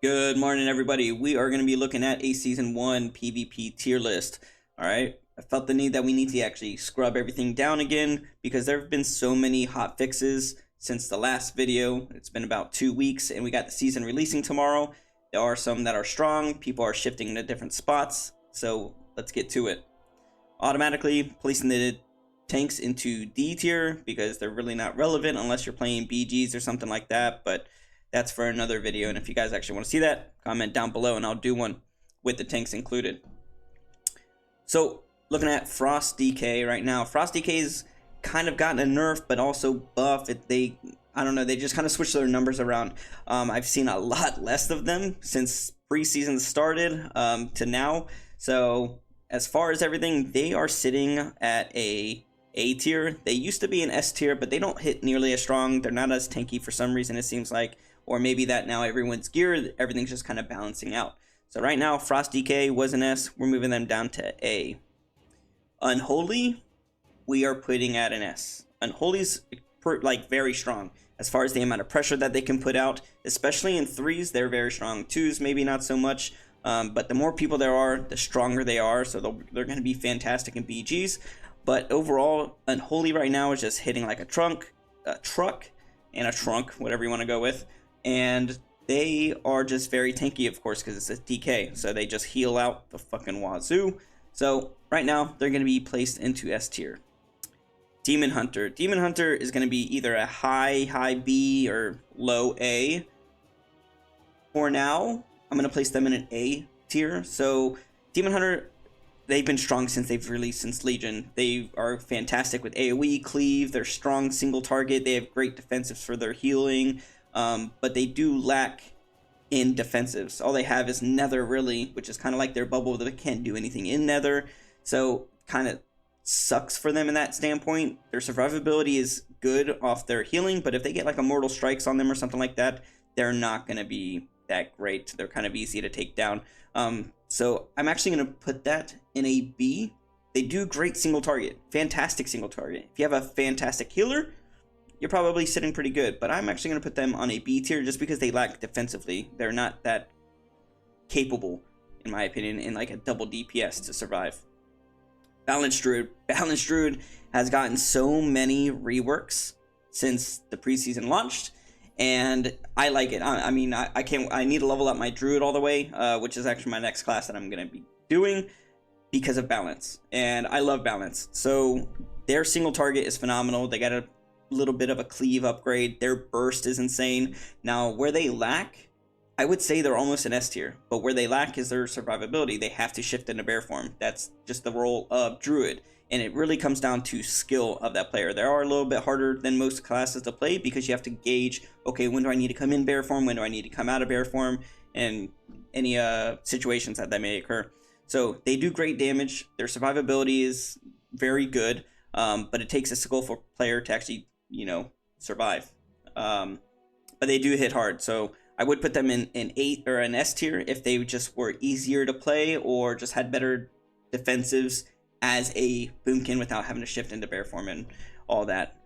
Good morning, everybody. We are going to be looking at a Season 1 PvP tier list. Alright, I felt the need that we need to actually scrub everything down again because there have been so many hot fixes since the last video. It's been about 2 weeks and we got the season releasing tomorrow. There are some that are strong. People are shifting to different spots. So let's get to it. Automatically placing the tanks into D tier because they're really not relevant unless you're playing BGs or something like that. But that's for another video, and if you guys actually want to see that, comment down below and I'll do one with the tanks included. So looking at Frost DK right now, Frost DK's kind of gotten a nerf but also buff. I don't know, they just kind of switch their numbers around. I've seen a lot less of them since preseason started to now. So as far as everything, they are sitting at a tier. They used to be an S tier, but they don't hit nearly as strong. They're not as tanky for some reason, it seems like. Or maybe that now everyone's geared, everything's just kind of balancing out. So right now, Frost DK was an S. We're moving them down to A. Unholy, we are putting at an S. Unholy's like very strong as far as the amount of pressure that they can put out, especially in 3s. They're very strong. 2s, maybe not so much. But the more people there are, the stronger they are. So they're going to be fantastic in BGs. But overall, Unholy right now is just hitting like a truck, and a trunk, whatever you want to go with. And they are just very tanky, of course, because it's a DK. So they just heal out the fucking wazoo. So right now, they're going to be placed into S tier. Demon Hunter. Demon Hunter is going to be either a high B or low A. For now, I'm going to place them in an A tier. So Demon Hunter, they've been strong since they've released since Legion. They are fantastic with AoE, cleave. They're strong single target. They have great defensives for their healing. But they do lack in defensives. All they have is Nether, really, which is kind of like their bubble. They can't do anything in Nether. So kind of sucks for them in that standpoint. Their survivability is good off their healing, but if they get like Immortal Strikes on them or something like that, they're not going to be that great. They're kind of easy to take down. So I'm actually going to put that in a B. They do great single target, fantastic single target. If you have a fantastic healer, you're probably sitting pretty good, but I'm actually going to put them on a B tier just because they lack defensively. They're not that capable, in my opinion, in like a double DPS to survive. Balanced Druid. Balanced Druid has gotten so many reworks since the preseason launched, and I like it. I mean, I need to level up my Druid all the way, which is actually my next class that I'm going to be doing because of balance, and I love balance. So their single target is phenomenal. They got a little bit of a cleave upgrade. Their burst is insane. Now, where they lack, I would say they're almost an S tier, but where they lack is their survivability. They have to shift into bear form. That's just the role of Druid, and it really comes down to skill of that player. They are a little bit harder than most classes to play because you have to gauge, okay, when do I need to come in bear form, when do I need to come out of bear form, and any situations that may occur. So they do great damage. Their survivability is very good, but it takes a skillful player to actually, survive. But they do hit hard, so I would put them in an 8 or an S tier if they just were easier to play or just had better defensives as a boomkin without having to shift into bear form and all that.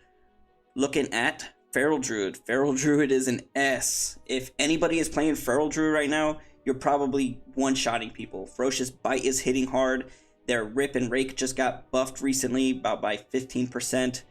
Looking at Feral Druid. Feral Druid is an S. If anybody is playing Feral Druid right now, you're probably one-shotting people. Ferocious Bite is hitting hard. Their Rip and Rake just got buffed recently, about by 15%.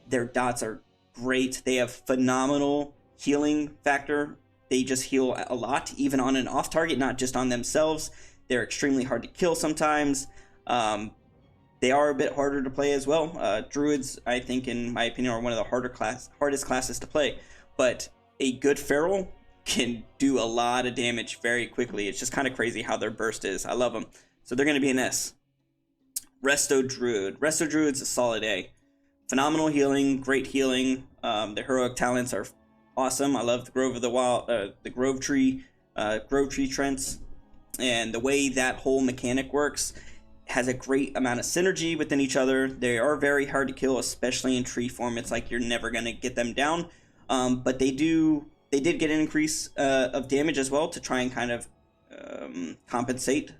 Their dots are great. They have phenomenal healing factor. They just heal a lot, even on an off target, not just on themselves. They're extremely hard to kill sometimes. They are a bit harder to play as well. Druids, I think, in my opinion, are one of the hardest classes to play. But a good Feral can do a lot of damage very quickly. It's just kind of crazy how their burst is. I love them. So they're going to be an S. Resto Druid. Resto Druid's a solid A. Phenomenal healing, great healing. The heroic talents are awesome. I love the Grove of the Wild, the Grove Tree Trents, and the way that whole mechanic works has a great amount of synergy within each other. They are very hard to kill, especially in tree form. It's like you're never gonna get them down. But they did get an increase of damage as well to try and kind of compensate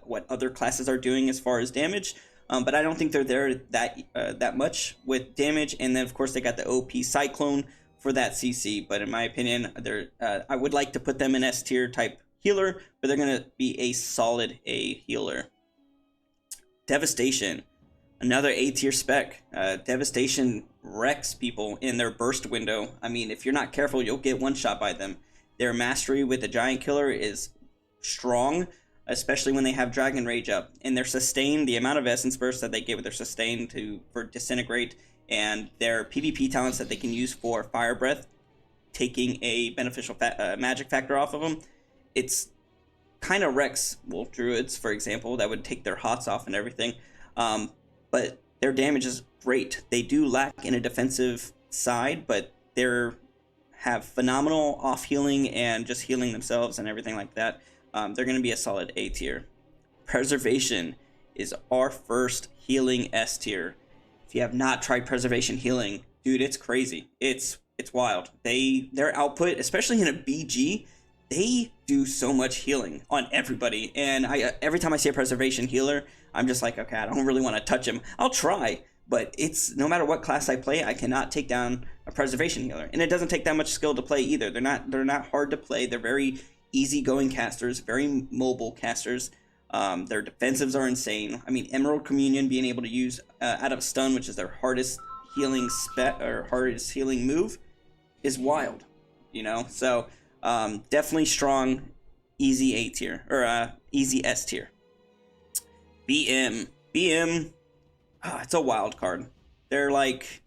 what other classes are doing as far as damage. But I don't think they're there that much with damage. And then of course they got the OP Cyclone for that CC. But in my opinion, I would like to put them in S tier type healer, but they're going to be a solid A healer. Devastation, another A tier spec. Devastation wrecks people in their burst window. I mean, if you're not careful, you'll get one shot by them. Their mastery with the giant killer is strong, especially when they have Dragon Rage up. And their sustain, the amount of essence bursts that they get with their sustain for disintegrate, and their PvP talents that they can use for fire breath, taking a beneficial magic factor off of them, it's kind of wrecks wolf druids, for example, that would take their hots off and everything. But their damage is great. They do lack in a defensive side, but they're have phenomenal off healing and just healing themselves and everything like that. They're going to be a solid A tier. Preservation is our first healing S tier. If you have not tried preservation healing, dude, it's crazy. It's wild. Their output, especially in a BG, they do so much healing on everybody. And every time I see a preservation healer, I'm just like, okay, I don't really want to touch him. I'll try, but it's no matter what class I play, I cannot take down a preservation healer. And it doesn't take that much skill to play either. They're not hard to play. They're very easygoing casters, very mobile casters. Their defensives are insane. I mean, Emerald Communion being able to use out of stun, which is their hardest healing hardest healing move, is wild. You know, so definitely strong, easy A tier or easy S tier. BM, it's a wild card. They're like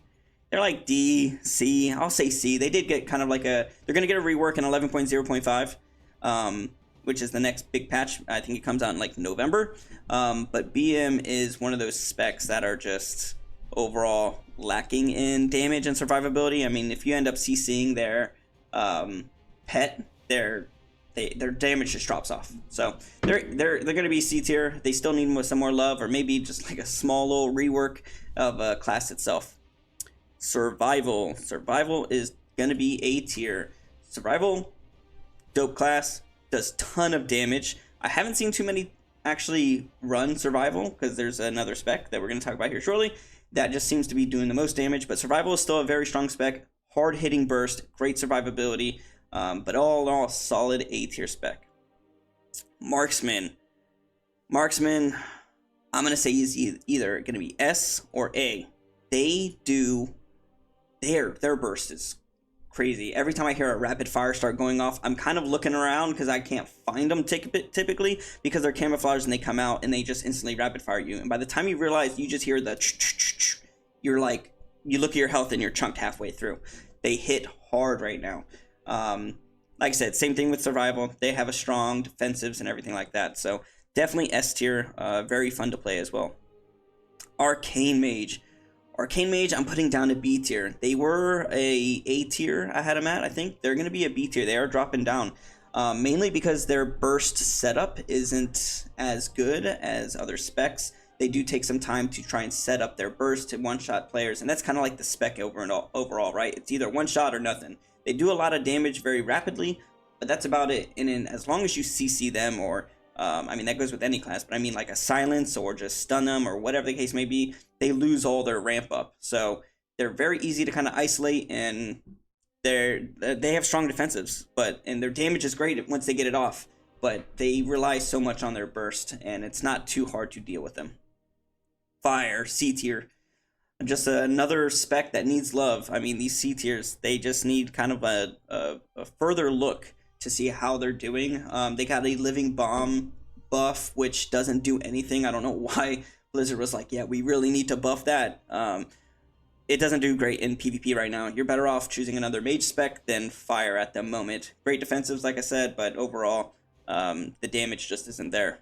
D, C. I'll say C. They did get kind of like they're gonna get a rework in 11.0.5. Which is the next big patch. I think it comes out in like November. But BM is one of those specs that are just overall lacking in damage and survivability. I mean, if you end up CCing their pet, their damage just drops off. So they're gonna be C tier. They still need some more love, or maybe just like a small little rework of class itself. Survival is gonna be A tier. Survival, dope class. Does ton of damage. I haven't seen too many actually run survival, because there's another spec that we're going to talk about here shortly that just seems to be doing the most damage. But survival is still a very strong spec. Hard hitting burst, great survivability, but all in all, solid A tier spec. Marksman, I'm going to say is either going to be S or A. Their burst is crazy. Every time I hear a rapid fire start going off, I'm kind of looking around because I can't find them typically, because they're camouflaged and they come out and they just instantly rapid fire you. And by the time you realize, you just hear the you're like, you look at your health and you're chunked halfway through. They hit hard right now. Like I said, same thing with survival. They have a strong defensives and everything like that. So definitely S tier. Very fun to play as well. Arcane Mage, I'm putting down a B tier. They were A tier. I had them at. I think they're going to be a B tier. They are dropping down, mainly because their burst setup isn't as good as other specs. They do take some time to try and set up their burst to one-shot players, and that's kind of like the spec overall, right? It's either one shot or nothing. They do a lot of damage very rapidly, but that's about it. And then as long as you CC them, or I mean, that goes with any class, but I mean like a silence or just stun them or whatever the case may be, they lose all their ramp up. So they're very easy to kind of isolate, and they have strong defensives, and their damage is great once they get it off, but they rely so much on their burst, and it's not too hard to deal with them. Fire, C tier. Just another spec that needs love. I mean, these C tiers, they just need kind of a further look to see how they're doing. They got a living bomb buff, which doesn't do anything. I don't know why Blizzard was like, yeah, we really need to buff that. It doesn't do great in PvP right now. You're better off choosing another mage spec than fire at the moment. Great defensives, like I said, but overall, the damage just isn't there.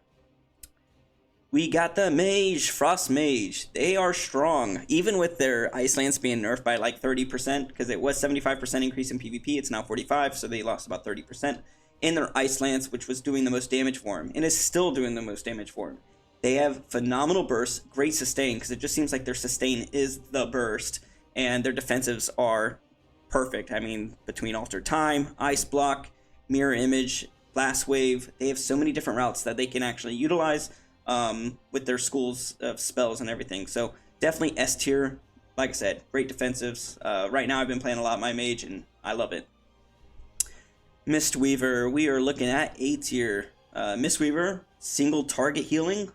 We got the Mage, Frost Mage. They are strong, even with their Ice Lance being nerfed by like 30%, because it was 75% increase in PvP. It's now 45%, so they lost about 30% in their Ice Lance, which was doing the most damage for him, and is still doing the most damage for him. They have phenomenal burst, great sustain, because it just seems like their sustain is the burst, and their defensives are perfect. I mean, between Alter Time, Ice Block, Mirror Image, Blast Wave, they have so many different routes that they can actually utilize with their schools of spells and everything. So definitely S tier. Like I said, great defensives. Right now I've been playing a lot of my mage, and I love it. Mistweaver, we are looking at A tier. Mistweaver, single target healing,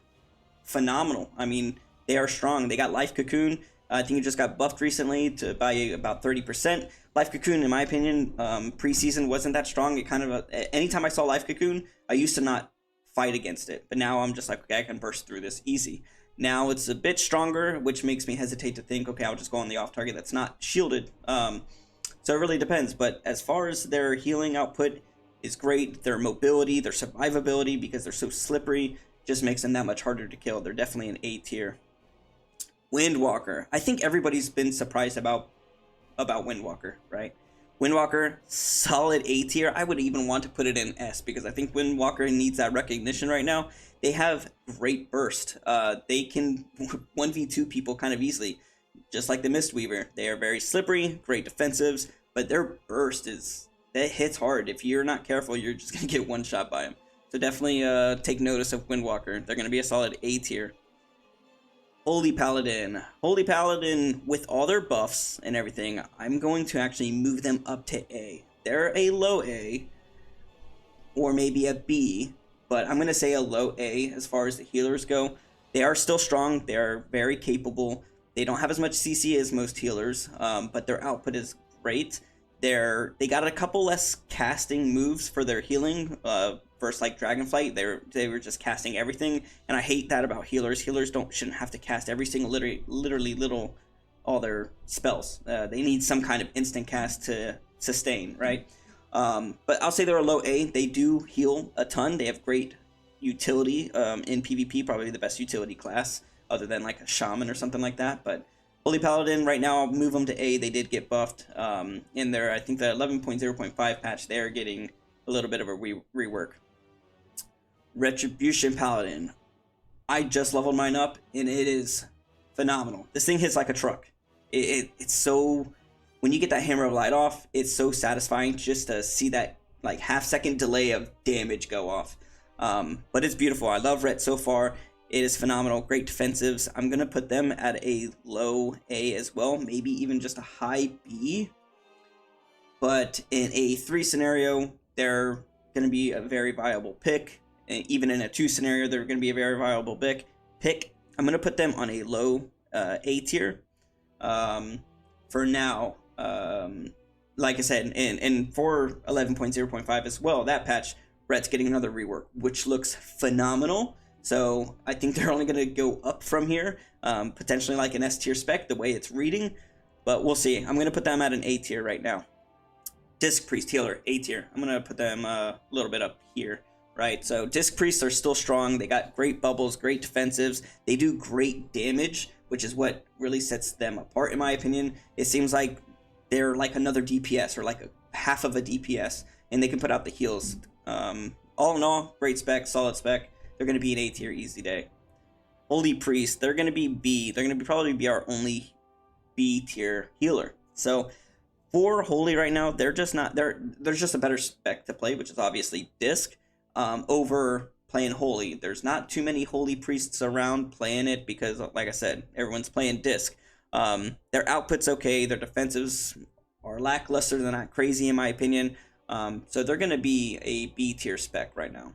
phenomenal. I mean, they are strong. They got Life Cocoon. I think it just got buffed recently to by about 30%. Life Cocoon, in my opinion, preseason wasn't that strong. It kind of, anytime I saw Life Cocoon, I used to not fight against it. But now I'm just like, okay, I can burst through this easy. Now it's a bit stronger, which makes me hesitate to think, okay, I'll just go on the off target that's not shielded. So it really depends. But as far as their healing output is great, their mobility, their survivability, because they're so slippery, just makes them that much harder to kill. They're definitely an A tier. Windwalker. I think everybody's been surprised about Windwalker, right? Windwalker, solid A tier. I would even want to put it in S because I think Windwalker needs that recognition right now. They have great burst. They can 1v2 people kind of easily, just like the Mistweaver. They are very slippery, great defensives, but their burst that hits hard. If you're not careful, you're just gonna get one shot by them. So definitely take notice of Windwalker. They're gonna be a solid A tier. Holy Paladin. Holy Paladin, with all their buffs and everything, I'm going to actually move them up to A. They're a low A, or maybe a B, but I'm going to say a low A as far as the healers go. They are still strong. They are very capable. They don't have as much CC as most healers, but their output is great. They got a couple less casting moves for their healing. Versus like Dragonflight, they were just casting everything, and I hate that about healers. Healers shouldn't have to cast every single literally all their spells. They need some kind of instant cast to sustain, right? But I'll say they're a low A. They do heal a ton. They have great utility in PvP, probably the best utility class other than like a Shaman or something like that. But Holy Paladin right now, I'll move them to A. They did get buffed in their, I think the 11.0.5 patch. They're getting a little bit of a rework. Retribution Paladin. I just leveled mine up and it is phenomenal. This thing hits like a truck. It's so, when you get that Hammer of Light off, it's so satisfying just to see that like half-second delay of damage go off. But it's beautiful. I love Ret so far. It is phenomenal. Great defensives. I'm going to put them at a low A as well. Maybe even just a high B. But in a 3 scenario, they're going to be a very viable pick. And even in a 2 scenario, they're going to be a very viable pick. I'm going to put them on a low A tier for now. Like I said, and for 11.0.5 as well, that patch, Ret's getting another rework, which looks phenomenal. So I think they're only going to go up from here, potentially like an S tier spec, the way it's reading. But we'll see. I'm going to put them at an A tier right now. Disc Priest Healer, A tier. I'm going to put them a little bit up here. Right, so Disc Priests are still strong. They got great bubbles, great defensives. They do great damage, which is what really sets them apart, in my opinion. It seems like they're like another DPS or like half of a DPS, and they can put out the heals. All in all, great spec, solid spec. They're going to be an A tier easy day. Holy Priest, they're going to be B. They're going to probably be our only B tier healer. So for Holy right now, they're just not. There's just a better spec to play, which is obviously Disc. Over playing Holy. There's not too many Holy Priests around playing it because, like I said, everyone's playing Disc. Their output's okay. Their defensives are lackluster. They're not crazy, in my opinion. So they're going to be a B tier spec right now.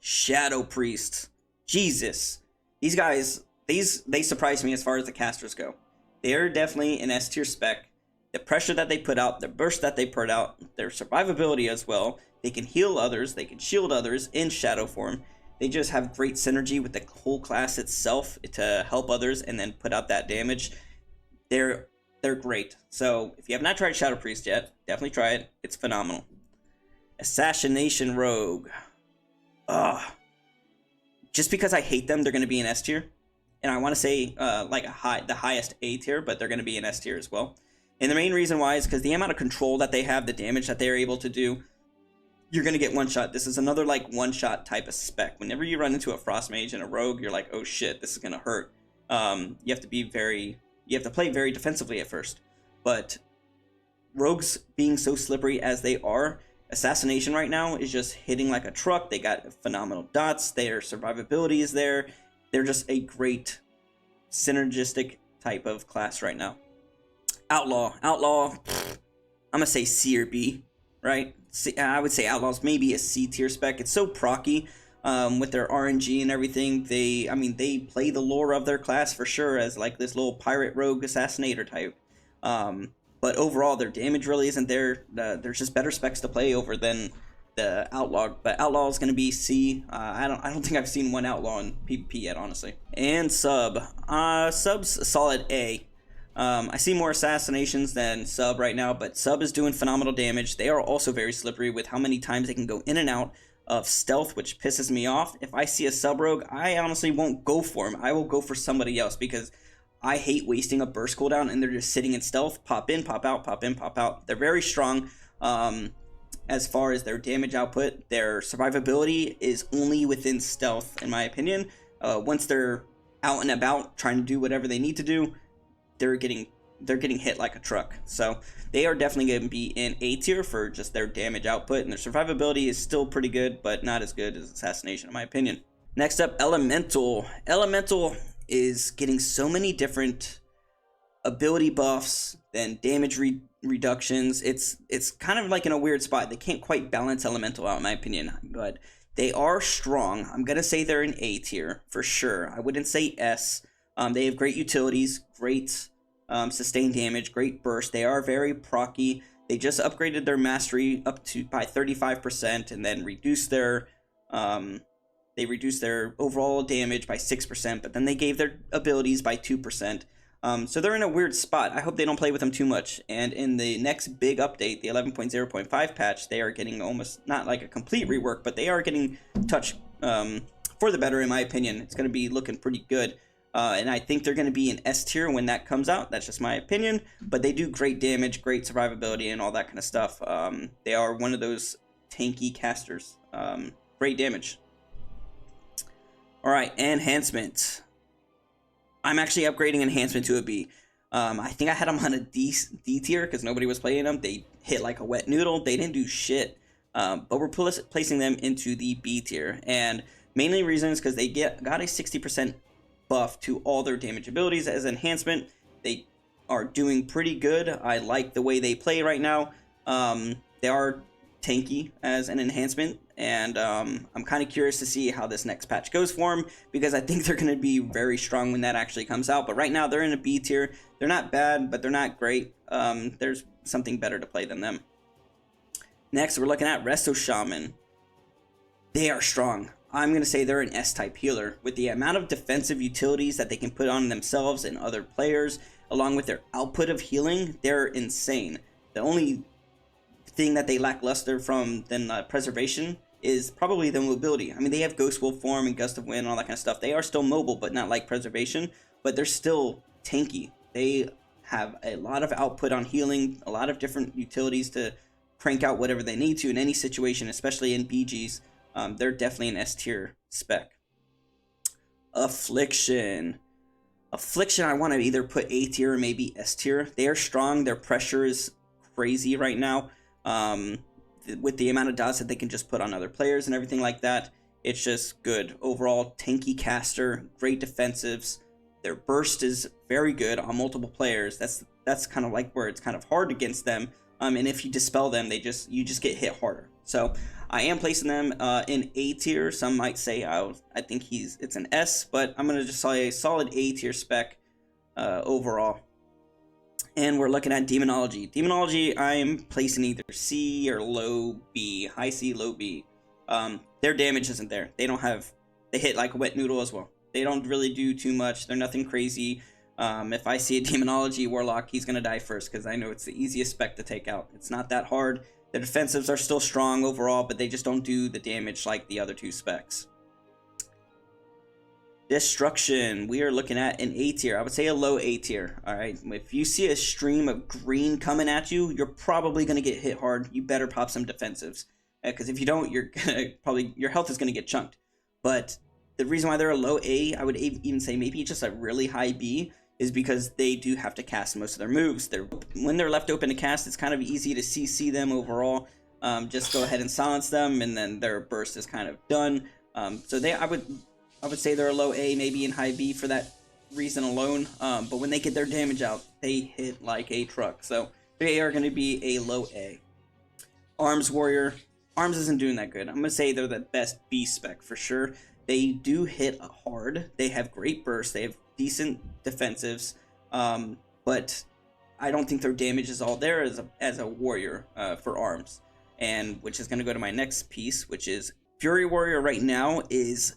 Shadow Priests. Jesus. These guys, they surprise me as far as the casters go. They're definitely an S tier spec. The pressure that they put out, the burst that they put out, their survivability as well. They can heal others, they can shield others in shadow form. They just have great synergy with the whole class itself to help others and then put out that damage. They're great. So if you have not tried Shadow Priest yet, definitely try it. It's phenomenal. Assassination Rogue. Just because I hate them, they're going to be an S tier. And I want to say like the highest A tier, but they're going to be an S tier as well. And the main reason why is because the amount of control that they have, the damage that they're able to do, you're going to get one shot. This is another like one shot type of spec. Whenever you run into a Frost Mage and a Rogue, you're like, oh shit, this is going to hurt. You have to play very defensively at first. But Rogues being so slippery as they are, Assassination right now is just hitting like a truck. They got phenomenal dots. Their survivability is there. They're just a great synergistic type of class right now. Outlaw, I'm gonna say C or B, right? I would say Outlaw's maybe a C tier spec. It's so procky with their RNG and everything. I mean, they play the lore of their class for sure as like this little pirate rogue assassinator type. But overall, their damage really isn't there. There's just better specs to play over than the Outlaw. But Outlaw is going to be C. I don't think I've seen one Outlaw in PvP yet, honestly. And Sub's a solid A. I see more assassinations than Sub right now, but Sub is doing phenomenal damage. They are also very slippery with how many times they can go in and out of stealth, which pisses me off. If I see a Sub Rogue, I honestly won't go for him. I will go for somebody else because I hate wasting a burst cooldown and they're just sitting in stealth. Pop in, pop out, pop in, pop out. They're very strong as far as their damage output. Their survivability is only within stealth, in my opinion. Once they're out and about trying to do whatever they need to do, they're getting hit like a truck. So they are definitely going to be in A tier for just their damage output, and their survivability is still pretty good, but not as good as Assassination, in my opinion. Next up, Elemental. Elemental is getting so many different ability buffs and damage reductions. It's kind of like in a weird spot. They can't quite balance Elemental out, in my opinion, but they are strong. I'm gonna say they're in A tier for sure. I wouldn't say S. They have great utilities, great sustained damage, great burst. They are very procky. They just upgraded their mastery up to by 35% and then reduced their overall damage by 6%, but then they gave their abilities by 2%. So they're in a weird spot. I hope they don't play with them too much. And in the next big update, the 11.0.5 patch, they are getting almost not like a complete rework, but they are getting touched for the better, in my opinion. It's going to be looking pretty good. And I think they're going to be in S tier when that comes out. That's just my opinion. But they do great damage, great survivability, and all that kind of stuff. They are one of those tanky casters. Great damage. All right, Enhancement. I'm actually upgrading Enhancement to a B. I think I had them on a D tier because nobody was playing them. They hit like a wet noodle. They didn't do shit. But we're placing them into the B tier. And mainly reason is because they got a 60% buff to all their damage abilities as Enhancement. They are doing pretty good. I like the way they play right now. They are tanky as an Enhancement, and I'm kind of curious to see how this next patch goes for them, because I think they're going to be very strong when that actually comes out. But right now they're in a B tier. They're not bad, but they're not great. There's something better to play than them. Next, we're looking at Resto Shaman. They are strong. I'm going to say they're an S-type healer. With the amount of defensive utilities that they can put on themselves and other players, along with their output of healing, they're insane. The only thing that they lack luster from than preservation is probably the mobility. I mean, they have Ghost Wolf form and Gust of Wind and all that kind of stuff. They are still mobile, but not like preservation, but they're still tanky. They have a lot of output on healing, a lot of different utilities to crank out whatever they need to in any situation, especially in BGs. They're definitely an S tier spec. Affliction. Affliction, I want to either put A tier or maybe S tier. They are strong. Their pressure is crazy right now. With the amount of dots that they can just put on other players and everything like that, it's just good. Overall, tanky caster, great defensives. Their burst is very good on multiple players. That's kind of like where it's kind of hard against them. And if you dispel them, you just get hit harder. So I am placing them in A tier. Some might say I think it's an S, but I'm gonna just say a solid A tier spec overall. And we're looking at Demonology. Demonology, I'm placing either C or low B, high C, low B. Their damage isn't there. They hit like a wet noodle as well. They don't really do too much. They're nothing crazy. If I see a Demonology Warlock, he's gonna die first because I know it's the easiest spec to take out. It's not that hard. The defensives are still strong overall, but they just don't do the damage like the other two specs. Destruction, we are looking at an A tier. I would say a low A tier. All right, if you see a stream of green coming at you, you're probably going to get hit hard. You better pop some defensives, because if you don't, you're gonna your health is going to get chunked. But the reason why they're a low A, I would even say maybe just a really high B, is because they do have to cast most of their moves. When they're left open to cast, it's kind of easy to CC them overall. Just go ahead and silence them, and then their burst is kind of done. So I would say they're a low A, maybe in high B for that reason alone. But when they get their damage out, they hit like a truck. So they are going to be a low A. Arms Warrior. Arms isn't doing that good. I'm going to say they're the best B spec for sure. They do hit hard. They have great burst. They have decent defensives. But I don't think their damage is all there as a warrior for arms. And which is going to go to my next piece, which is Fury Warrior right now is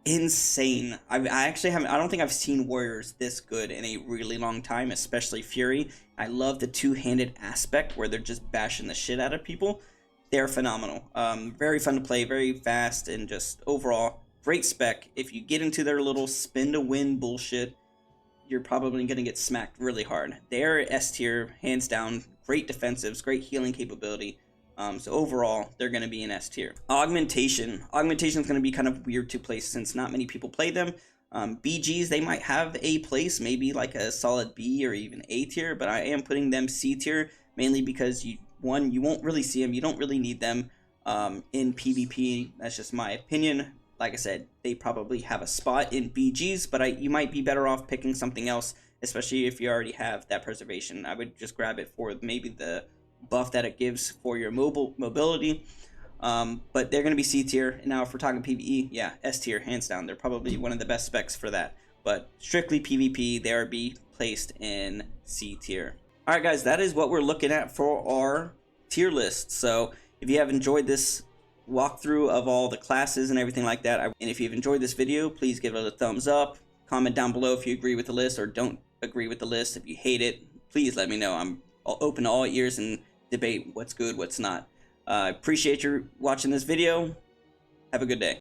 insane. I don't think I've seen warriors this good in a really long time, especially Fury. I love the two-handed aspect where they're just bashing the shit out of people. They're phenomenal. Very fun to play, very fast, and just overall great spec. If you get into their little spin to win bullshit, you're probably going to get smacked really hard. They're S tier, hands down. Great defensives, great healing capability. So overall, they're going to be in S tier. Augmentation. Augmentation is going to be kind of weird to place since not many people play them. BGs, they might have a place, maybe like a solid B or even A tier, but I am putting them C tier, mainly because you won't really see them. You don't really need them in PvP. That's just my opinion. Like I said, they probably have a spot in BGs, but you might be better off picking something else, especially if you already have that preservation. I would just grab it for maybe the buff that it gives for your mobility. But they're going to be C tier. Now, if we're talking PvE, yeah, S tier, hands down. They're probably one of the best specs for that. But strictly PvP, they are be placed in C tier. All right, guys, that is what we're looking at for our tier list. So if you have enjoyed this walkthrough of all the classes and everything like that, and if you've enjoyed this video, please give it a thumbs up. Comment down below if you agree with the list or don't agree with the list. If you hate it, please let me know. I'm open to all ears and debate what's good, what's not. Appreciate you watching this video. Have a good day.